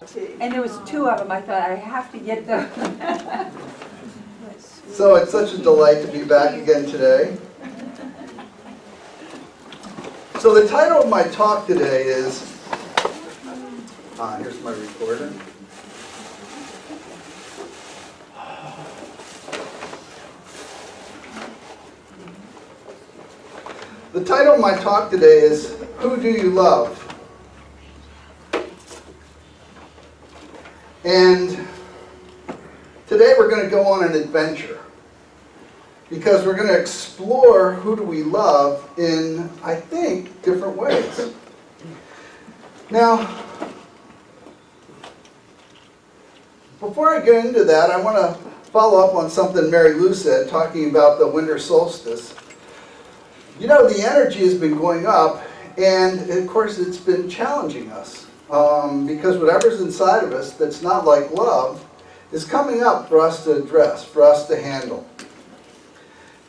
And there was two of them. I thought, I have to get them. So it's such a delight to be back again today. So the title of my talk today is, here's my recorder. The title of my talk today is, Who Do You Love? And today we're going to go on an adventure because we're going to explore who do we love in, I think, different ways. Now, before I get into that, I want to follow up on something Mary Lou said, talking about the winter solstice. You know, the energy has been going up, and of course it's been challenging us. Because whatever's inside of us that's not like love is coming up for us to address, for us to handle.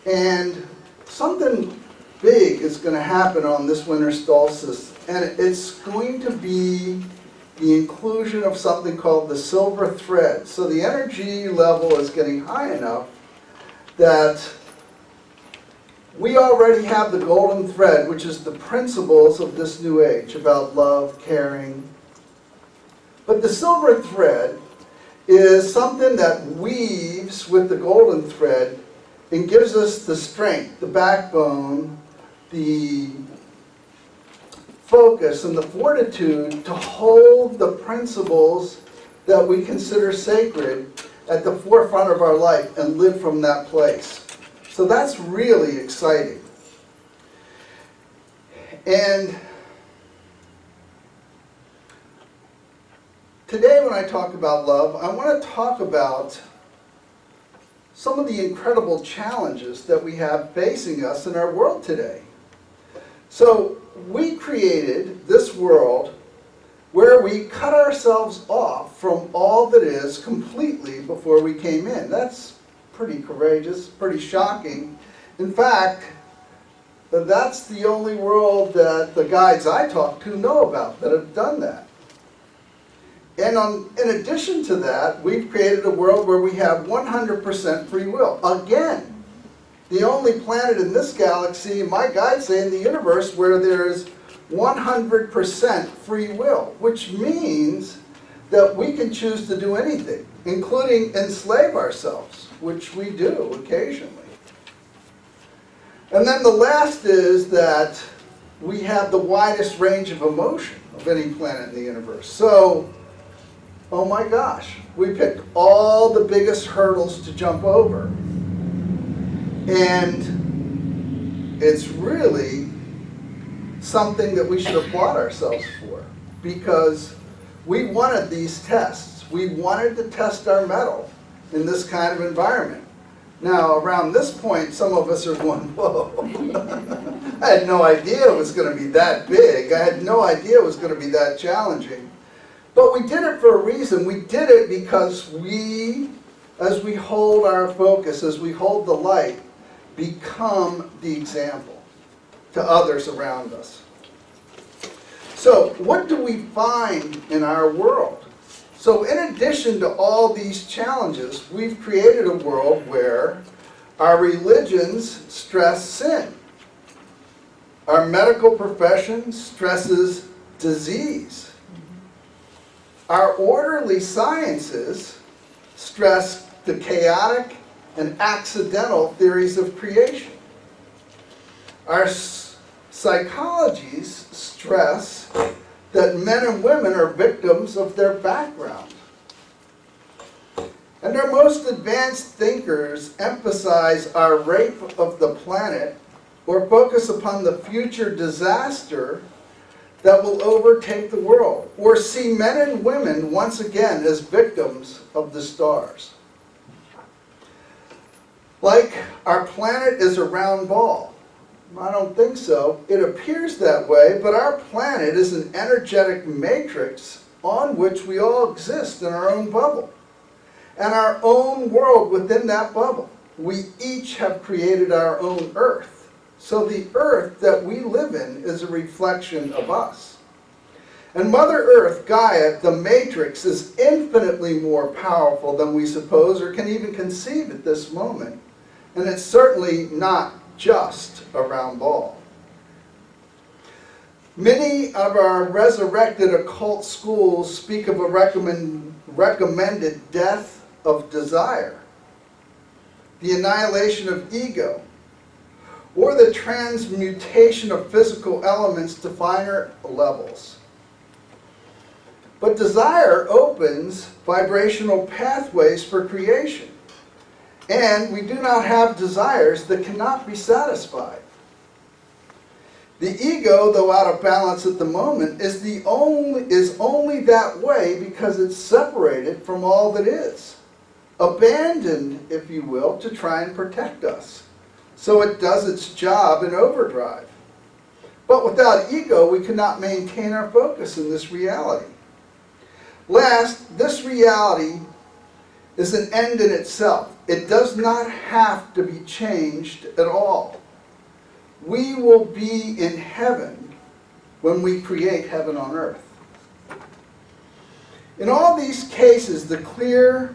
And something big is going to happen on this winter solstice, and it's going to be the inclusion of something called the silver thread. So the energy level is getting high enough that we already have the golden thread, which is the principles of this new age about love, caring. But the silver thread is something that weaves with the golden thread and gives us the strength, the backbone, the focus, and the fortitude to hold the principles that we consider sacred at the forefront of our life and live from that place. So that's really exciting. And today when I talk about love, I want to talk about some of the incredible challenges that we have facing us in our world today. So we created this world where we cut ourselves off from all that is completely before we came in. That's pretty courageous, pretty shocking. In fact, that's the only world that the guides I talk to know about that have done that. And in addition to that, we've created a world where we have 100% free will. Again, the only planet in this galaxy, my guides say in the universe, where there's 100% free will, which means that we can choose to do anything, including enslave ourselves, which we do occasionally. And then the last is that we have the widest range of emotion of any planet in the universe. So, oh my gosh, we picked all the biggest hurdles to jump over. And it's really something that we should applaud ourselves for, because we wanted these tests. We wanted to test our mettle in this kind of environment. Now, around this point, some of us are going, whoa. I had no idea it was going to be that big. I had no idea it was going to be that challenging. But we did it for a reason. We did it because we, as we hold our focus, as we hold the light, become the example to others around us. So, what do we find in our world? So, in addition to all these challenges, we've created a world where our religions stress sin. Our medical profession stresses disease. Our orderly sciences stress the chaotic and accidental theories of creation. Our psychologies stress that men and women are victims of their background. And our most advanced thinkers emphasize our rape of the planet or focus upon the future disaster that will overtake the world, or see men and women once again as victims of the stars. Like our planet is a round ball. I don't think so. It appears that way, but our planet is an energetic matrix on which we all exist in our own bubble, and our own world within that bubble. We each have created our own Earth. So the Earth that we live in is a reflection of us. And Mother Earth, Gaia, the matrix, is infinitely more powerful than we suppose or can even conceive at this moment. And it's certainly not just a round ball. Many of our resurrected occult schools speak of a recommended death of desire, the annihilation of ego, or the transmutation of physical elements to finer levels. But desire opens vibrational pathways for creation, and we do not have desires that cannot be satisfied. The ego, though out of balance at the moment, is only that way because it's separated from all that is, abandoned, if you will, to try and protect us. So it does its job in overdrive. But without ego, we cannot maintain our focus in this reality. Last, this reality is an end in itself. It does not have to be changed at all. We will be in heaven when we create heaven on earth. In all these cases, the clear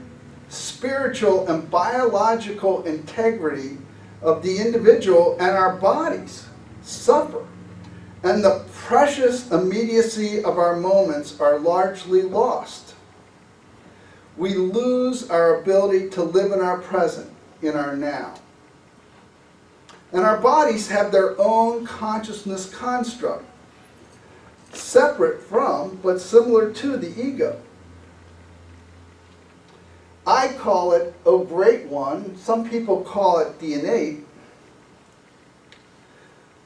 spiritual and biological integrity of the individual and our bodies suffer, and the precious immediacy of our moments are largely lost. We lose our ability to live in our present, in our now. And our bodies have their own consciousness construct, separate from, but similar to, the ego. I call it, O Great One. Some people call it the innate.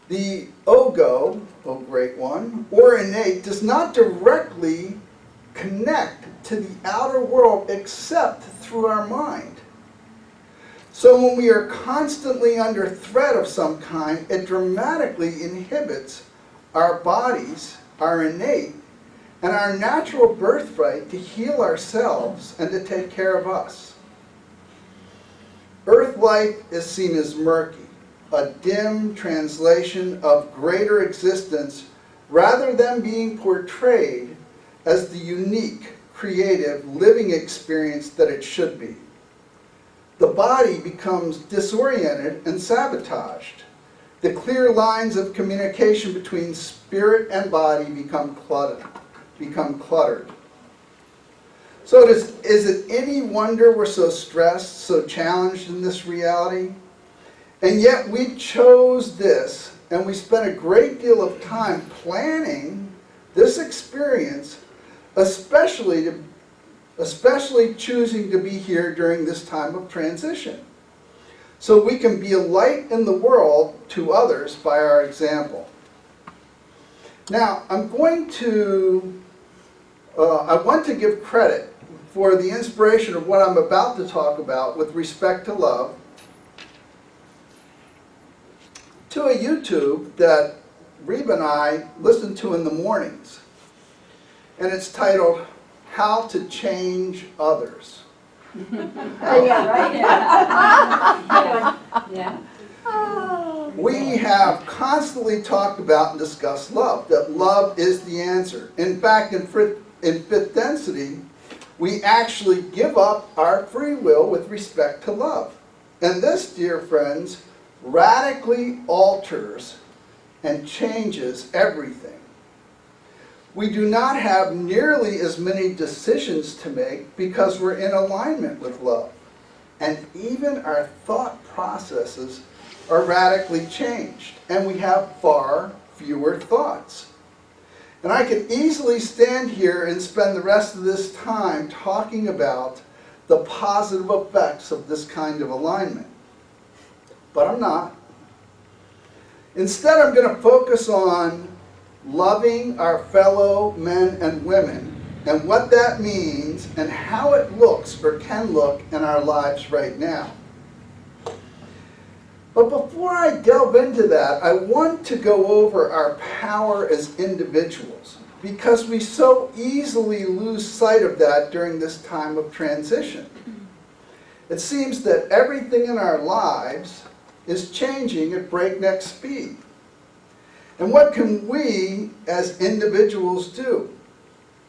The Ogo, O Great One, or innate, does not directly connect to the outer world except through our mind. So when we are constantly under threat of some kind, it dramatically inhibits our bodies, our innate, and our natural birthright to heal ourselves and to take care of us. Earth life is seen as murky, a dim translation of greater existence, rather than being portrayed as the unique, creative, living experience that it should be. The body becomes disoriented and sabotaged. The clear lines of communication between spirit and body become cluttered. So is it any wonder we're so stressed, so challenged in this reality? And yet we chose this, and we spent a great deal of time planning this experience, especially choosing to be here during this time of transition, so we can be a light in the world to others by our example. Now, I want to give credit for the inspiration of what I'm about to talk about with respect to love to a YouTube that Reba and I listen to in the mornings. And it's titled, How to Change Others. Yeah, right? Yeah. We have constantly talked about and discussed love, that love is the answer. In fact, in fifth density, we actually give up our free will with respect to love. And this, dear friends, radically alters and changes everything. We do not have nearly as many decisions to make because we're in alignment with love. And even our thought processes are radically changed, and we have far fewer thoughts. And I could easily stand here and spend the rest of this time talking about the positive effects of this kind of alignment. But I'm not. Instead, I'm going to focus on loving our fellow men and women, and what that means, and how it looks or can look in our lives right now. But before I delve into that, I want to go over our power as individuals, because we so easily lose sight of that during this time of transition. It seems that everything in our lives is changing at breakneck speed. And what can we as individuals do?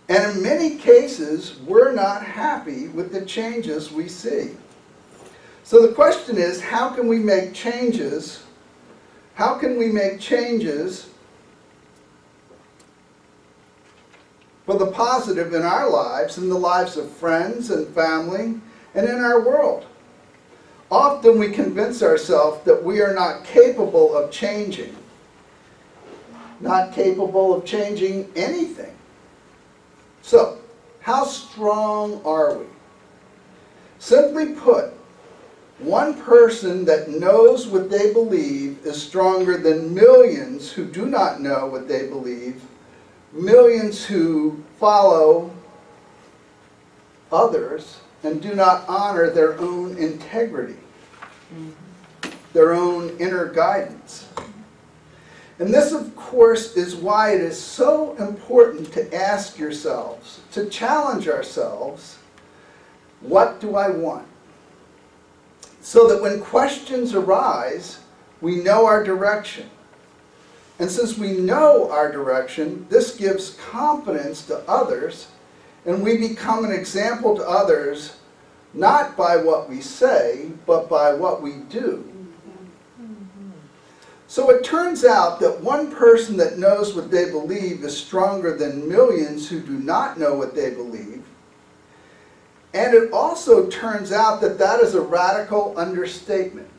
And in many cases, we're not happy with the changes we see. So the question is, how can we make changes? How can we make changes for the positive in our lives, in the lives of friends and family, and in our world? Often we convince ourselves that we are not capable of changing, not capable of changing anything. So, how strong are we? Simply put, one person that knows what they believe is stronger than millions who do not know what they believe, millions who follow others and do not honor their own integrity, their own inner guidance. And this, of course, is why it is so important to ask yourselves, to challenge ourselves, what do I want? So that when questions arise, we know our direction. And since we know our direction, this gives confidence to others, and we become an example to others, not by what we say, but by what we do. So it turns out that one person that knows what they believe is stronger than millions who do not know what they believe. And it also turns out that that is a radical understatement.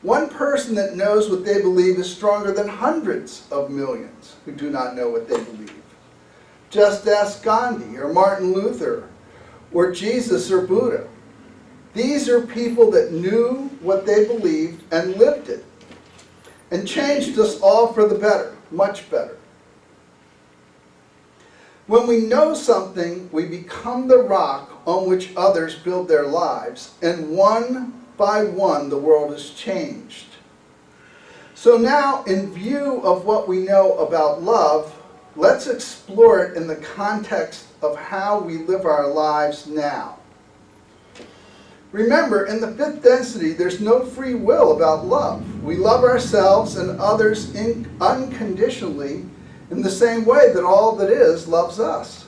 One person that knows what they believe is stronger than hundreds of millions who do not know what they believe. Just ask Gandhi or Martin Luther or Jesus or Buddha. These are people that knew what they believed and lived it, and changed us all for the better, much better. When we know something, we become the rock on which others build their lives, and one by one the world is changed. So now, in view of what we know about love, let's explore it in the context of how we live our lives now. Remember, in the fifth density, there's no free will about love. We love ourselves and others unconditionally in the same way that all that is loves us.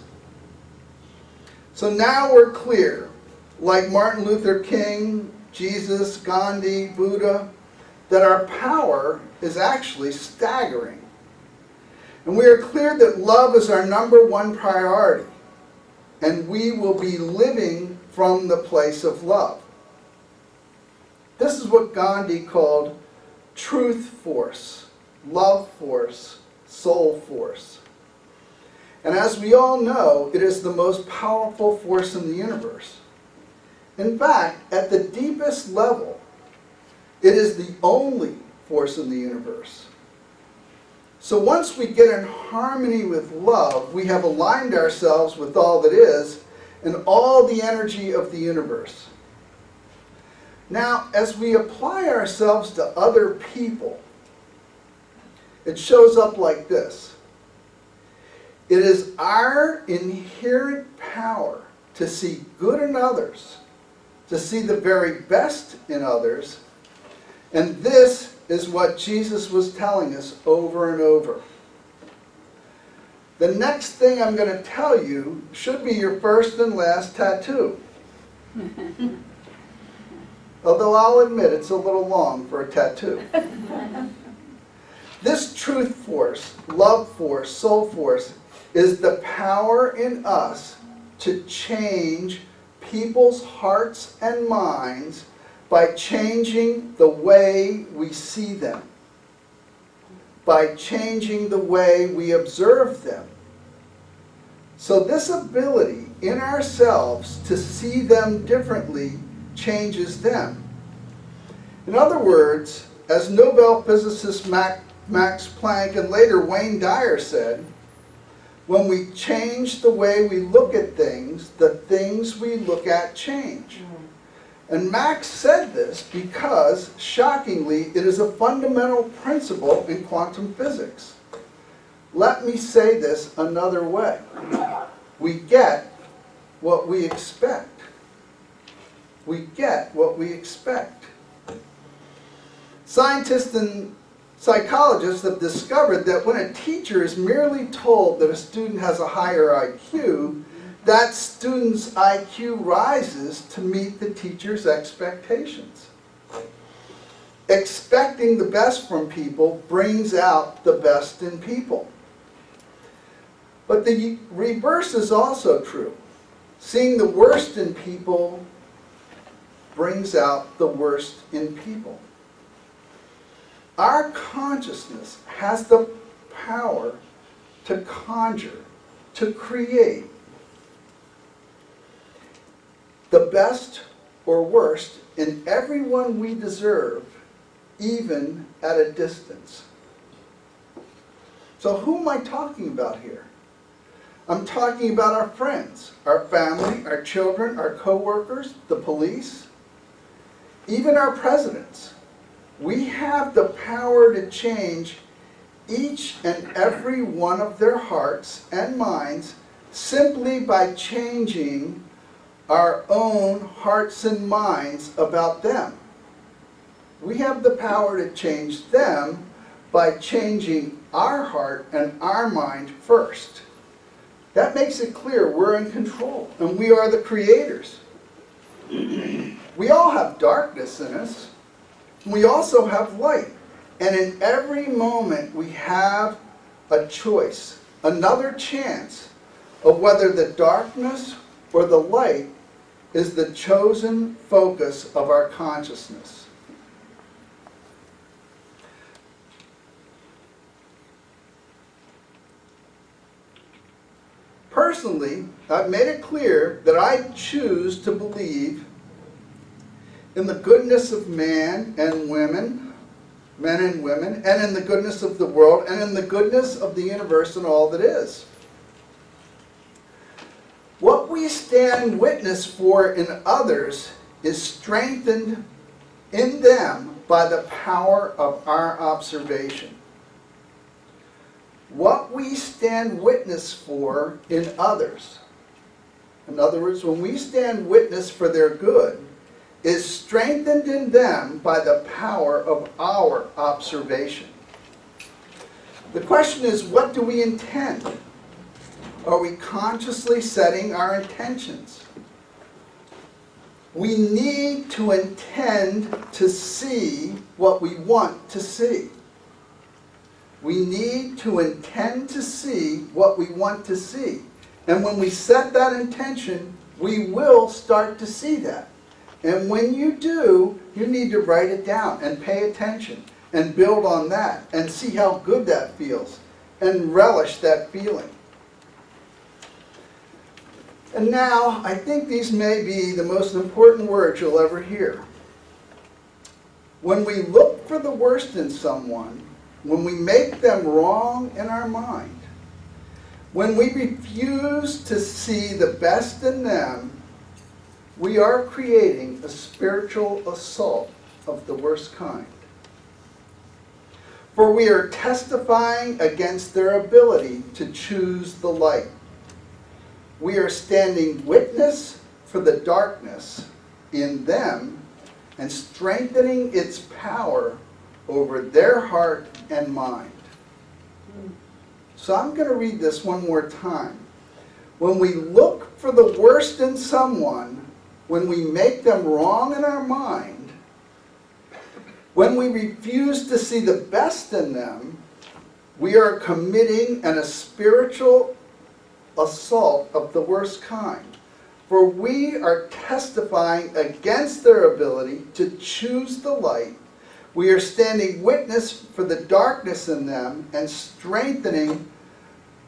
So now we're clear, like Martin Luther King, Jesus, Gandhi, Buddha, that our power is actually staggering. And we are clear that love is our number one priority, and we will be living from the place of love. This is what Gandhi called truth force, love force, soul force. And as we all know, it is the most powerful force in the universe. In fact, at the deepest level, it is the only force in the universe. So once we get in harmony with love, we have aligned ourselves with all that is and all the energy of the universe. Now, as we apply ourselves to other people, it shows up like this. It is our inherent power to see good in others, to see the very best in others, and this is what Jesus was telling us over and over. The next thing I'm going to tell you should be your first and last tattoo. Although I'll admit it's a little long for a tattoo. This truth force, love force, soul force is the power in us to change people's hearts and minds by changing the way we see them, by changing the way we observe them. So this ability in ourselves to see them differently changes them. In other words, as Nobel physicist Max Planck and later Wayne Dyer said, when we change the way we look at things, the things we look at change. And Max said this because, shockingly, it is a fundamental principle in quantum physics. Let me say this another way. We get what we expect. We get what we expect. Scientists and Psychologists have discovered that when a teacher is merely told that a student has a higher IQ, that student's IQ rises to meet the teacher's expectations. Expecting the best from people brings out the best in people. But the reverse is also true. Seeing the worst in people brings out the worst in people. Our consciousness has the power to conjure, to create the best or worst in everyone we deserve, even at a distance. So who am I talking about here? I'm talking about our friends, our family, our children, our co-workers, the police, even our presidents. We have the power to change each and every one of their hearts and minds simply by changing our own hearts and minds about them. We have the power to change them by changing our heart and our mind first. That makes it clear we're in control and we are the creators. We all have darkness in us. We also have light. And in every moment we have a choice, another chance of whether the darkness or the light is the chosen focus of our consciousness. Personally, I've made it clear that I choose to believe in the goodness of man and women, and in the goodness of the world, and in the goodness of the universe and all that is. What we stand witness for in others is strengthened in them by the power of our observation. What we stand witness for in others, in other words, when we stand witness for their good, is strengthened in them by the power of our observation. The question is, what do we intend? Are we consciously setting our intentions? We need to intend to see what we want to see. We need to intend to see what we want to see. And when we set that intention, we will start to see that. And when you do, you need to write it down and pay attention and build on that and see how good that feels and relish that feeling. And now, I think these may be the most important words you'll ever hear. When we look for the worst in someone, when we make them wrong in our mind, when we refuse to see the best in them, we are creating a spiritual assault of the worst kind. For we are testifying against their ability to choose the light. We are standing witness for the darkness in them and strengthening its power over their heart and mind. So I'm going to read this one more time. When we look for the worst in someone, when we make them wrong in our mind, when we refuse to see the best in them, we are committing a spiritual assault of the worst kind. For we are testifying against their ability to choose the light. We are standing witness for the darkness in them and strengthening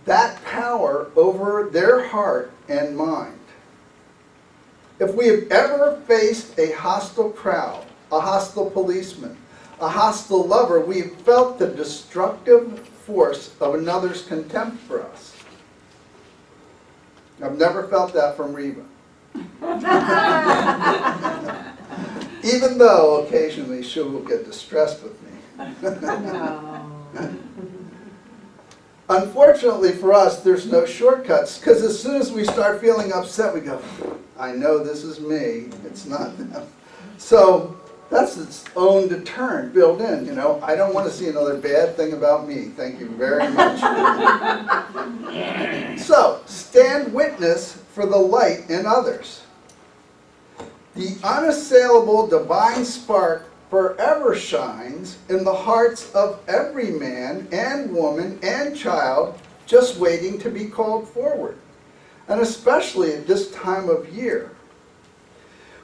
that power over their heart and mind. If we have ever faced a hostile crowd, a hostile policeman, a hostile lover, we have felt the destructive force of another's contempt for us. I've never felt that from Reba. Even though occasionally she will get distressed with me. Unfortunately for us, there's no shortcuts, because as soon as we start feeling upset, we go, I know this is me, it's not them. So That's its own deterrent built in, you know. I don't want to see another bad thing about me. Thank you very much. So, stand witness for the light in others. The unassailable divine spark forever shines in the hearts of every man and woman and child just waiting to be called forward, and especially at this time of year.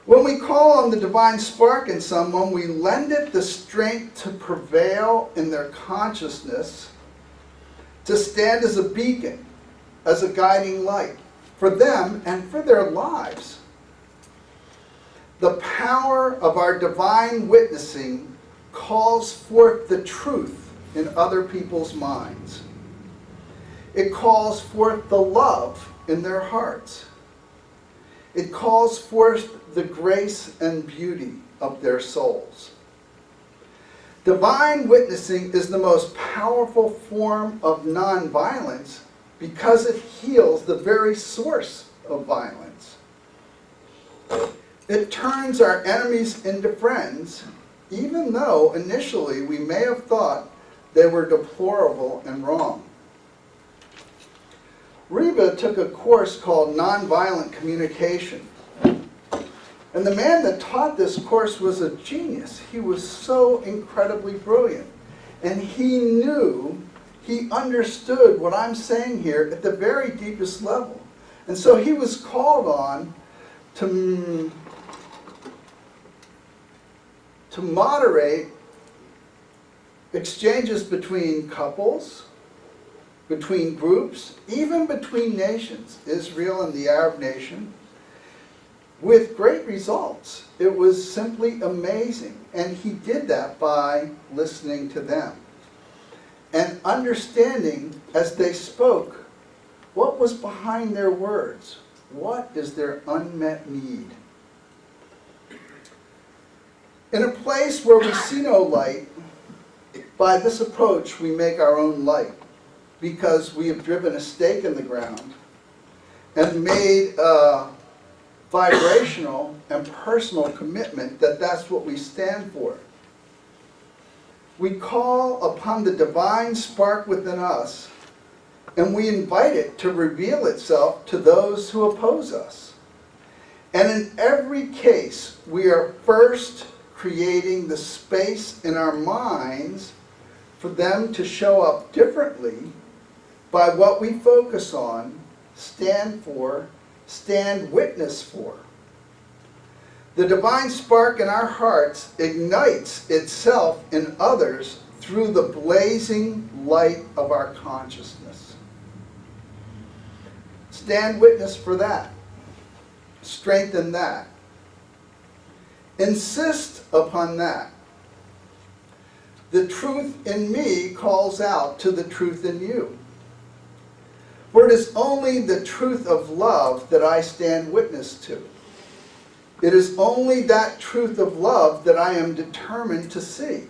When we call on the divine spark in someone, we lend it the strength to prevail in their consciousness, to stand as a beacon, as a guiding light for them and for their lives. The power of our divine witnessing calls forth the truth in other people's minds. It calls forth the love in their hearts. It calls forth the grace and beauty of their souls. Divine witnessing is the most powerful form of nonviolence because it heals the very source of violence. It turns our enemies into friends, even though initially we may have thought they were deplorable and wrong. Reba took a course called Nonviolent Communication. And the man that taught this course was a genius. He was so incredibly brilliant. And he understood what I'm saying here at the very deepest level. And so he was called on to moderate exchanges between couples, between groups, even between nations, Israel and the Arab nation, with great results. It was simply amazing. And he did that by listening to them and understanding as they spoke what was behind their words. What is their unmet need? In a place where we see no light, by this approach we make our own light, because we have driven a stake in the ground and made a vibrational and personal commitment that that's what we stand for. We call upon the divine spark within us, and we invite it to reveal itself to those who oppose us. And in every case, we are first creating the space in our minds for them to show up differently by what we focus on, stand for, stand witness for. The divine spark in our hearts ignites itself in others through the blazing light of our consciousness. Stand witness for that. Strengthen that. Insist upon that. The truth in me calls out to the truth in you. For it is only the truth of love that I stand witness to. It is only that truth of love that I am determined to see.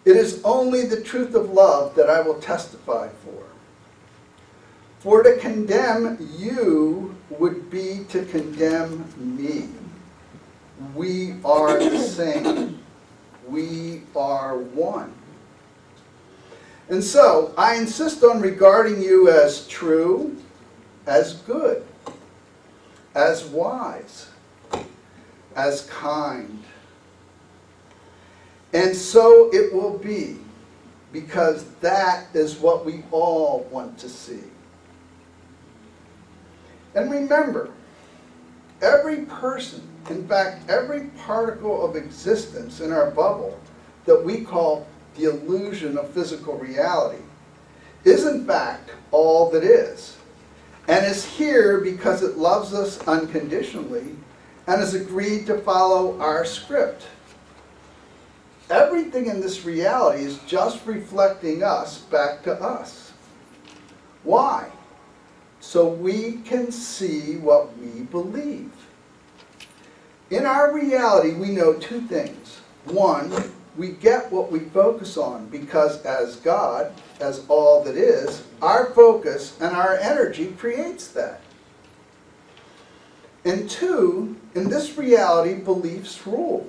It is only the truth of love that I will testify for. For to condemn you would be to condemn me. We are the same. We are one. And so, I insist on regarding you as true, as good, as wise, as kind. And so it will be, because that is what we all want to see. And remember, every person, in fact, every particle of existence in our bubble that we call the illusion of physical reality, is in fact all that is, and is here because it loves us unconditionally and has agreed to follow our script. Everything in this reality is just reflecting us back to us. Why? So we can see what we believe. In our reality, we know two things. One, we get what we focus on because as God, as all that is, our focus and our energy creates that. And two, in this reality, beliefs rule.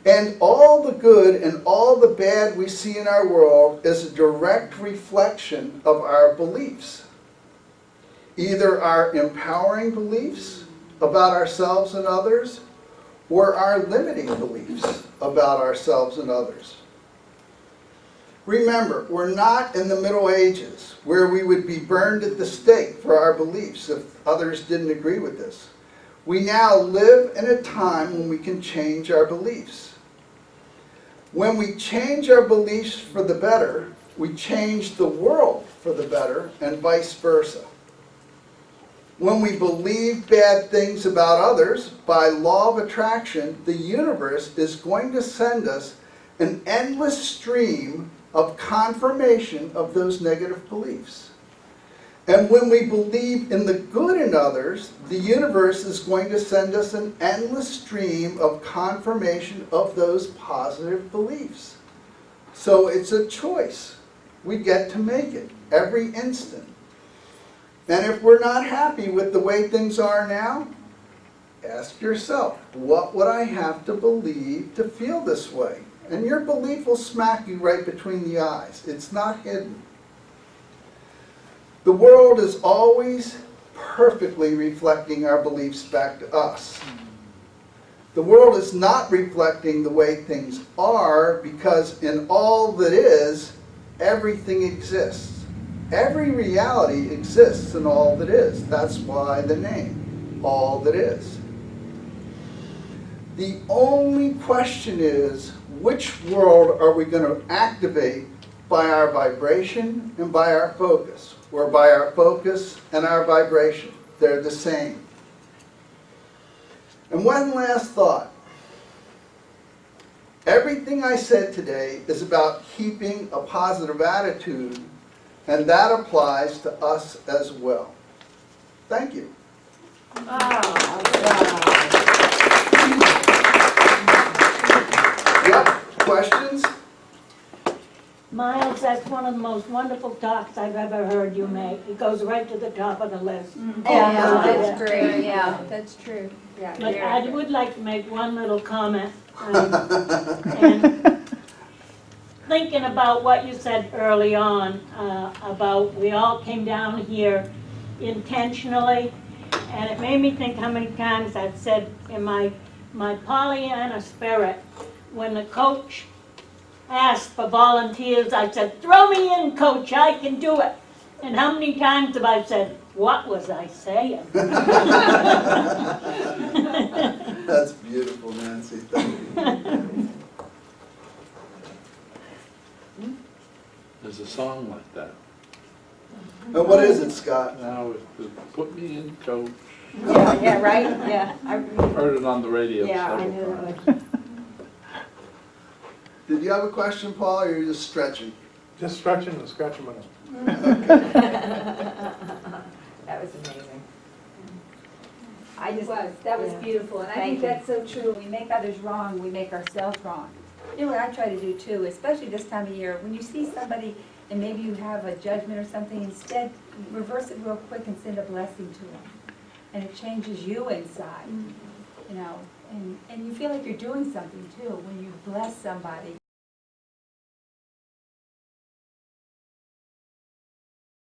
And all the good and all the bad we see in our world is a direct reflection of our beliefs. Either our empowering beliefs about ourselves and others, or our limiting beliefs about ourselves and others. Remember, we're not in the Middle Ages, where we would be burned at the stake for our beliefs if others didn't agree with this. We now live in a time when we can change our beliefs. When we change our beliefs for the better, we change the world for the better, and vice versa. When we believe bad things about others, by law of attraction, the universe is going to send us an endless stream of confirmation of those negative beliefs. And when we believe in the good in others, the universe is going to send us an endless stream of confirmation of those positive beliefs. So it's a choice. We get to make it every instant. And if we're not happy with the way things are now, ask yourself, what would I have to believe to feel this way? And your belief will smack you right between the eyes. It's not hidden. The world is always perfectly reflecting our beliefs back to us. The world is not reflecting the way things are, because in all that is, everything exists. Every reality exists in all that is. That's why the name, all that is. The only question is, which world are we going to activate by our vibration and by our focus? Or by our focus and our vibration. They're the same. And one last thought. Everything I said today is about keeping a positive attitude, and that applies to us as well. Thank you. Yep, questions? Miles, that's one of the most wonderful talks I've ever heard you make. It goes right to the top of the list. Yeah, that's great, yeah. That's true. Yeah, But very I good. would like to make one little comment. And thinking about what you said early on, about we all came down here intentionally, and it made me think how many times I've said in my Pollyanna spirit, when the coach asked for volunteers, I said, throw me in, coach, I can do it. And how many times have I said, what was I saying? That's beautiful, Nancy. Thank you. There's a song like that. And what is it, Scott? Now, put me in, coach. Yeah, right, yeah. Heard it on the radio Yeah, I several knew times. that. Did you have a question, Paul, or are you just stretching? Just stretching and scratching my nose. That was amazing. That was Yeah. beautiful, and I Thank think you. that's so true. We make others wrong, we make ourselves wrong. You know what I try to do too, especially this time of year, when you see somebody and maybe you have a judgment or something, instead reverse it real quick and send a blessing to them. And it changes you inside, you know, and you feel like you're doing something too when you bless somebody.